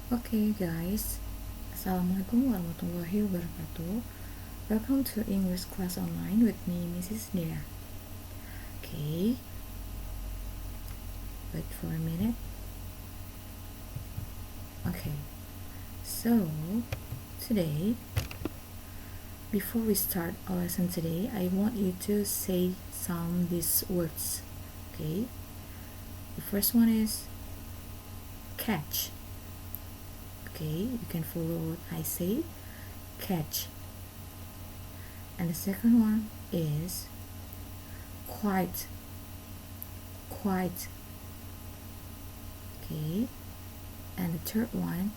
Okay, guys. Assalamualaikum warahmatullahi wabarakatuh. Welcome to English class online with me, Mrs. Dea. Okay, wait for a minute. Okay, so today, before we start our lesson today, I want you to say some these words. Okay, the first one is catch. Okay, you can follow what I say. Catch. And the second one is quiet. Quiet. Okay, and the third one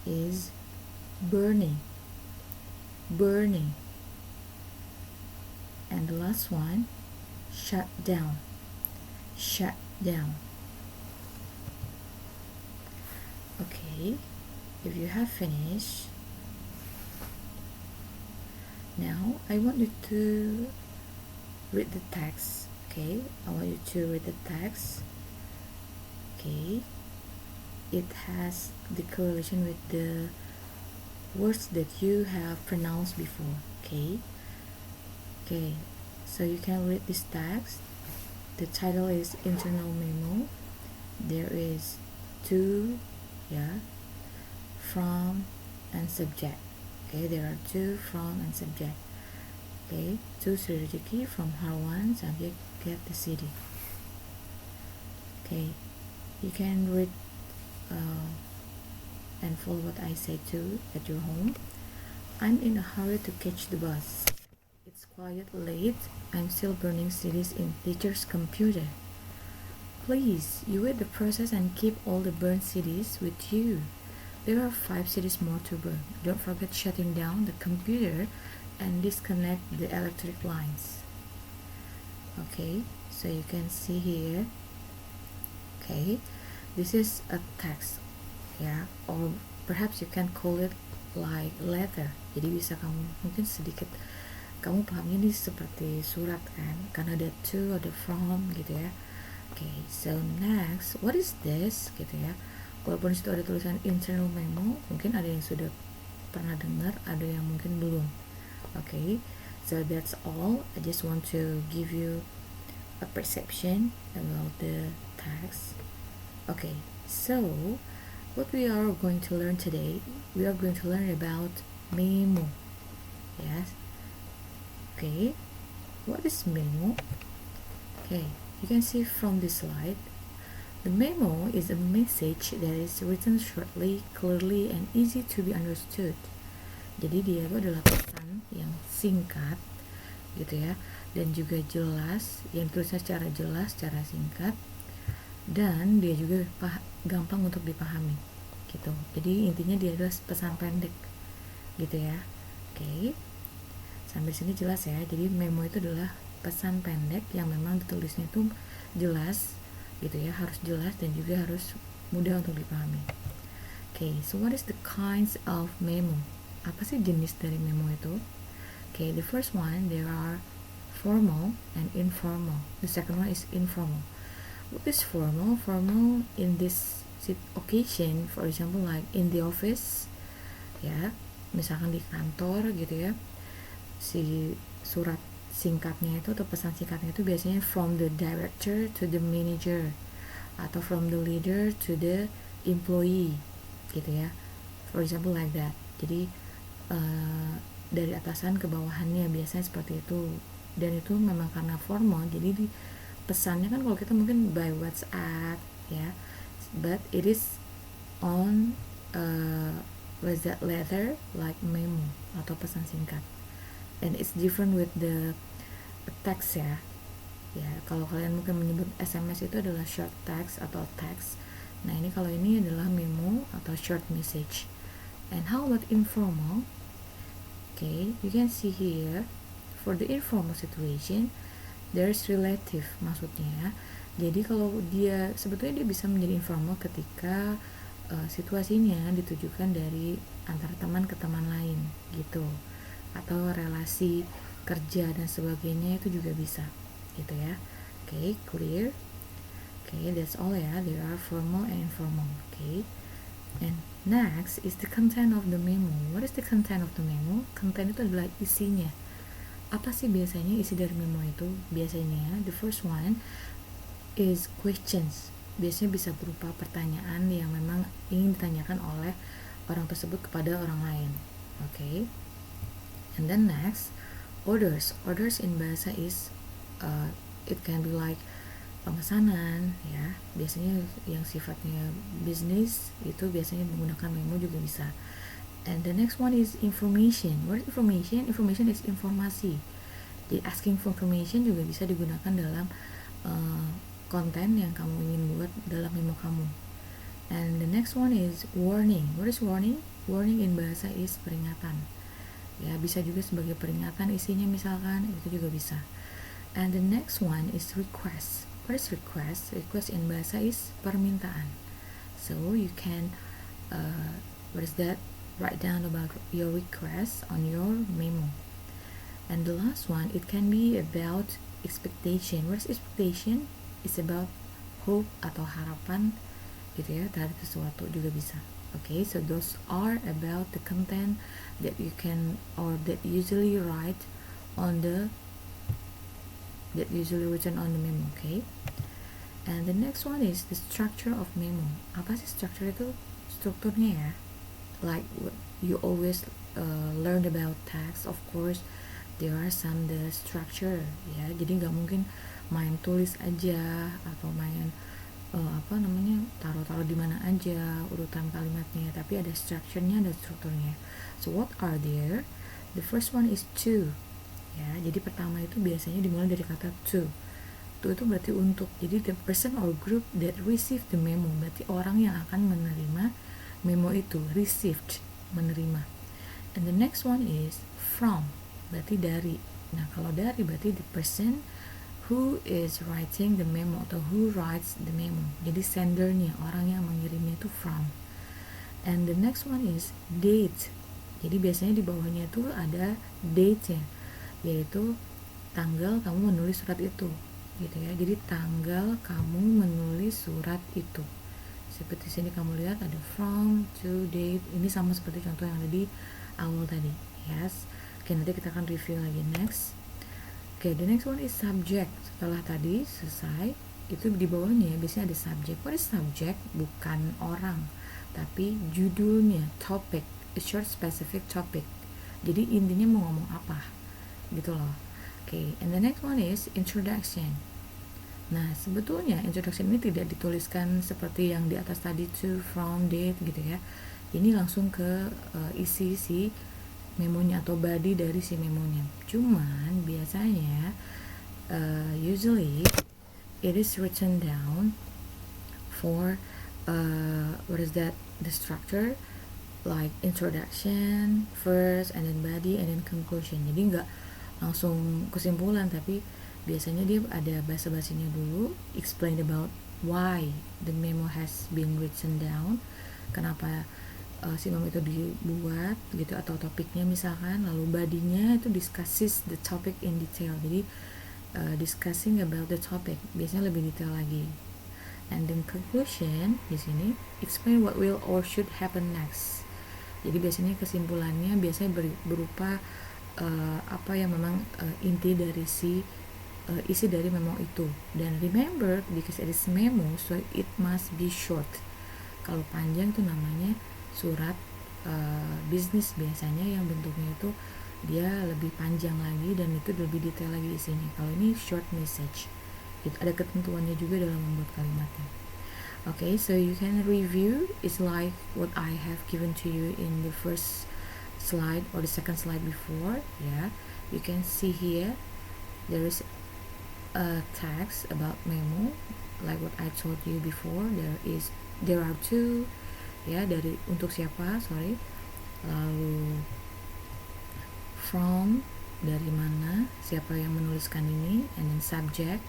is burning. Burning. And the last one, shut down. Shut down. Okay, if you have finished, now I want you to read the text. Okay, I want you to read the text. Okay, it has the correlation with the words that you have pronounced before. Okay, so you can read this text. The title is internal memo. There is to, from and subject. Okay, there are to, from and subject. Okay, to Sri Rezeki, from Harwan, subject get the city. Okay, you can read and follow what I say too at your home. I'm in a hurry to catch the bus. It's quite late. I'm still burning CDs in teacher's computer. Please, you wait the process and keep all the burned CDs with you. There are 5 CDs more to burn. Don't forget shutting down the computer and disconnect the electric lines. Okay, so you can see here. Okay, this is a text, or perhaps you can call it like letter. Jadi bisa kamu mungkin sedikit kamu pahamnya ini seperti surat kan, karena ada to, ada from gitu ya. Okay, so next, what is this gitu ya. Walaupun disitu ada tulisan internal memo, mungkin ada yang sudah pernah dengar, ada yang mungkin belum. Okay, so that's all. I just want to give you a perception about the text. Okay, so what we are going to learn today, we are going to learn about memo. Yes. Okay, what is memo? Okay, you can see from this slide, the memo is a message that is written shortly, clearly, and easy to be understood. Jadi dia itu adalah pesan yang singkat gitu ya, dan juga jelas, yang tulisnya secara jelas, secara singkat, dan dia juga gampang untuk dipahami gitu. Jadi intinya dia adalah pesan pendek gitu ya. Oke, sampai sini jelas ya. Jadi memo itu adalah pesan pendek yang memang ditulisnya itu jelas gitu ya, harus jelas dan juga harus mudah untuk dipahami. Okay, so what is the kinds of memo? Apa sih jenis dari memo itu? Okay, the first one, there are formal and informal. The second one is informal. What is formal? Formal in this occasion, for example, like in the office, ya, misalkan di kantor gitu ya, si surat singkatnya itu atau pesan singkatnya itu biasanya from the director to the manager, atau from the leader to the employee gitu ya, for example like that. Jadi dari atasan ke bawahannya biasanya seperti itu, dan itu memang karena formal, jadi pesannya kan kalau kita mungkin by WhatsApp ya, but it is on with that letter like memo atau pesan singkat, and it's different with the text ya. Kalau kalian mungkin menyebut SMS itu adalah short text atau text, nah ini kalau ini adalah memo atau short message. And how about informal? Okay, you can see here for the informal situation there's relative, maksudnya ya. Jadi kalau dia sebetulnya dia bisa menjadi informal ketika situasinya ditujukan dari antara teman ke teman lain gitu, atau relasi kerja dan sebagainya itu juga bisa gitu ya. Clear? That's all ya. There are formal and informal. And next is the content of the memo. What is the content of the memo? Content itu adalah isinya. Apa sih biasanya isi dari memo itu? Biasanya the first one is questions. Biasanya bisa berupa pertanyaan yang memang ingin ditanyakan oleh orang tersebut kepada orang lain. Okay. And then next, orders. Orders in bahasa is it can be like pemesanan, ya. Biasanya yang sifatnya bisnis itu biasanya menggunakan memo juga bisa. And the next one is information. What is information? Information is informasi. Jadi asking for information juga bisa digunakan dalam konten yang kamu ingin buat dalam memo kamu. And the next one is warning. What is warning? Warning in bahasa is peringatan. Ya, bisa juga sebagai peringatan isinya misalkan, itu juga bisa. And the next one is request. What is request? Request in bahasa is permintaan. So you can what is that? Write down about your request on your memo. And the last one, it can be about expectation. What is expectation? It's about hope atau harapan gitu ya terhadap sesuatu juga bisa. Okay, so those are about the content that you can or that usually write on the that usually written on the memo. Okay, and the next one is the structure of memo. Apa sih structure itu? Strukturnya ya, like you always learn about text. Of course there are some the structure ya, jadi nggak mungkin main tulis aja atau main taruh di mana aja urutan kalimatnya, tapi ada structure-nya, ada strukturnya. So what are there? The first one is to, ya. Jadi pertama itu biasanya dimulai dari kata to. To itu berarti untuk. Jadi the person or group that receive the memo, berarti orang yang akan menerima memo itu, received, menerima. And the next one is from, berarti dari. Nah kalau dari berarti the person who is writing the memo atau who writes the memo. Jadi sendernya, orang yang mengirimnya itu from. And the next one is date. Jadi biasanya di bawahnya itu ada date-nya, yaitu tanggal kamu menulis surat itu, gitu ya. Jadi tanggal kamu menulis surat itu. Seperti sini kamu lihat ada from, to, date. Ini sama seperti contoh yang ada di awal tadi. Yes. Oke, nanti kita akan review lagi next. Oke, the next one is subject. Setelah tadi selesai, itu di bawahnya biasanya ada subject. What is subject? Bukan orang, tapi judulnya, topic, a short specific topic. Jadi intinya mau ngomong apa, gitu loh. Oke, and the next one is introduction. Nah, sebetulnya introduction ini tidak dituliskan seperti yang di atas tadi, to, from, date, gitu ya. Ini langsung ke isi si memonya atau body dari si memonya. Cuman biasanya usually it is written down for what is that, the structure, like introduction first and then body and then conclusion. Jadi nggak langsung kesimpulan, tapi biasanya dia ada basa-basinya dulu, explain about why the memo has been written down, kenapa si memo itu dibuat gitu, atau topiknya misalkan. Lalu badinya itu discusses the topic in detail. Jadi discussing about the topic biasanya lebih detail lagi. And then conclusion di sini explain what will or should happen next. Jadi biasanya kesimpulannya biasanya berupa apa yang memang inti dari si isi dari memo itu. Dan remember, because it is memo, so it must be short. Kalau panjang itu namanya surat bisnis biasanya, yang bentuknya itu dia lebih panjang lagi dan itu lebih detail lagi isinya. Kalau ini short message, itu ada ketentuannya juga dalam membuat kalimatnya. Okay, so you can review. It's like what I have given to you in the first slide or the second slide before. Yeah, you can see here there is a text about memo, like what I told you before. There are two, ya, dari untuk siapa, lalu from, dari mana, siapa yang menuliskan ini, and then subject,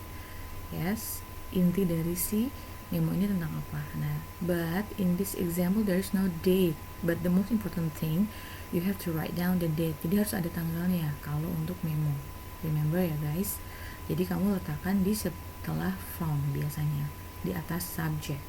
yes, inti dari si memo ini tentang apa. Nah, but in this example there is no date, but the most important thing, you have to write down the date. Jadi harus ada tanggalnya kalau untuk memo. Remember ya guys. Jadi kamu letakkan di setelah from biasanya, di atas subject.